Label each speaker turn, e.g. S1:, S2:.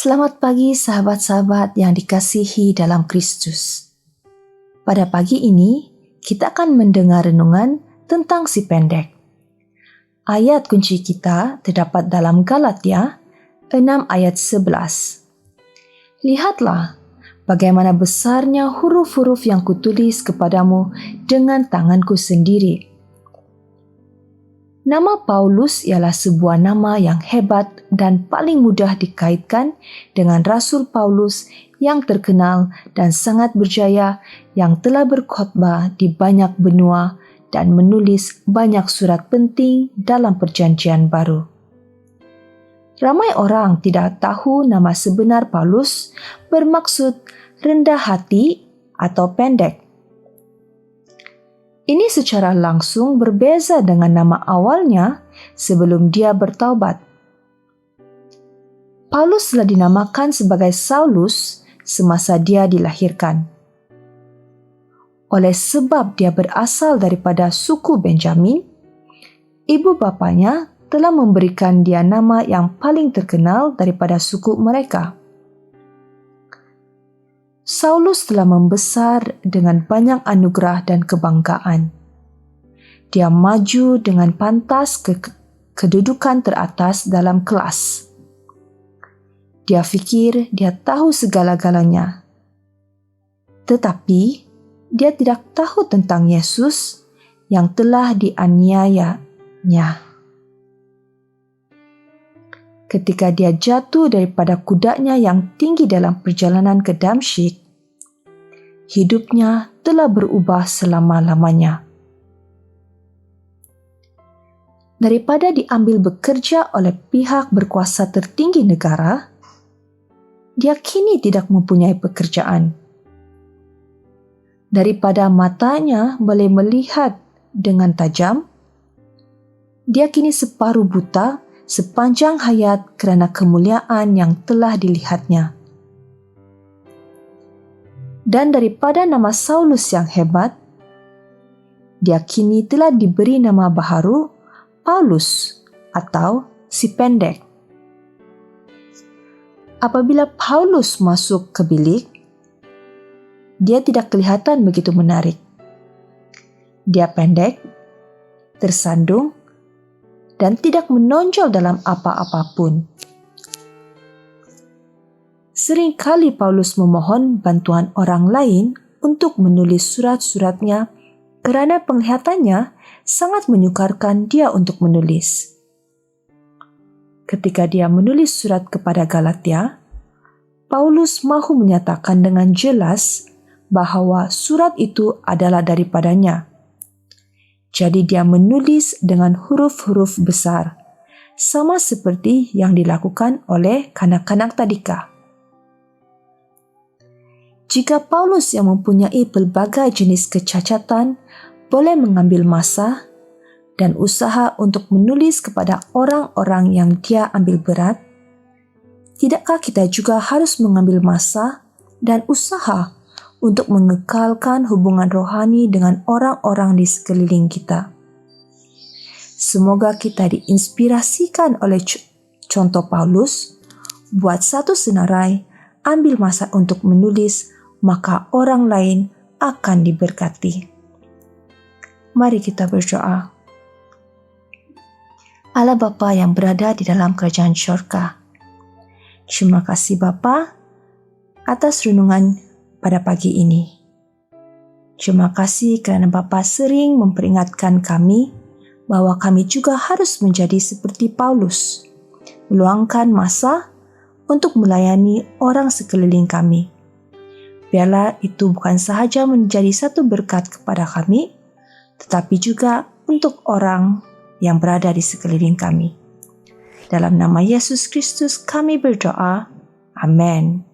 S1: Selamat pagi sahabat-sahabat yang dikasihi dalam Kristus. Pada pagi ini, kita akan mendengar renungan tentang si pendek. Ayat kunci kita terdapat dalam Galatia 6 ayat 11. Lihatlah bagaimana besarnya huruf-huruf yang kutulis kepadamu dengan tanganku sendiri. Nama Paulus ialah sebuah nama yang hebat dan paling mudah dikaitkan dengan Rasul Paulus yang terkenal dan sangat berjaya yang telah berkhotbah di banyak benua dan menulis banyak surat penting dalam Perjanjian Baru. Ramai orang tidak tahu nama sebenar Paulus bermaksud rendah hati atau pendek. Ini secara langsung berbeza dengan nama awalnya sebelum dia bertaubat. Paulus telah dinamakan sebagai Saulus semasa dia dilahirkan. Oleh sebab dia berasal daripada suku Benjamin, ibu bapanya telah memberikan dia nama yang paling terkenal daripada suku mereka. Saulus telah membesar dengan banyak anugerah dan kebanggaan. Dia maju dengan pantas ke kedudukan teratas dalam kelas. Dia fikir dia tahu segala-galanya. Tetapi dia tidak tahu tentang Yesus yang telah dianiayanya. Ketika dia jatuh daripada kudanya yang tinggi dalam perjalanan ke Damsyik, hidupnya telah berubah selama-lamanya. Daripada diambil bekerja oleh pihak berkuasa tertinggi negara, dia kini tidak mempunyai pekerjaan. Daripada matanya boleh melihat dengan tajam, dia kini separuh buta sepanjang hayat kerana kemuliaan yang telah dilihatnya. Dan daripada nama Saulus yang hebat, dia kini telah diberi nama baharu Paulus atau si pendek. Apabila Paulus masuk ke bilik, dia tidak kelihatan begitu menarik. Dia pendek, tersandung, dan tidak menonjol dalam apa-apapun. Seringkali Paulus memohon bantuan orang lain untuk menulis surat-suratnya kerana penglihatannya sangat menyukarkan dia untuk menulis. Ketika dia menulis surat kepada Galatia, Paulus mahu menyatakan dengan jelas bahawa surat itu adalah daripadanya. Jadi dia menulis dengan huruf-huruf besar, sama seperti yang dilakukan oleh kanak-kanak tadika. Jika Paulus yang mempunyai pelbagai jenis kecacatan boleh mengambil masa dan usaha untuk menulis kepada orang-orang yang dia ambil berat, tidakkah kita juga harus mengambil masa dan usaha untuk mengekalkan hubungan rohani dengan orang-orang di sekeliling kita? Semoga kita diinspirasikan oleh contoh Paulus, buat satu senarai, ambil masa untuk menulis, maka orang lain akan diberkati. Mari kita berdoa. Allah Bapa yang berada di dalam kerajaan syurga, terima kasih Bapa atas renungan pada pagi ini. Terima kasih kerana Bapa sering memperingatkan kami bahwa kami juga harus menjadi seperti Paulus, meluangkan masa untuk melayani orang sekeliling kami. Biarlah itu bukan sahaja menjadi satu berkat kepada kami, tetapi juga untuk orang yang berada di sekeliling kami. Dalam nama Yesus Kristus kami berdoa. Amin.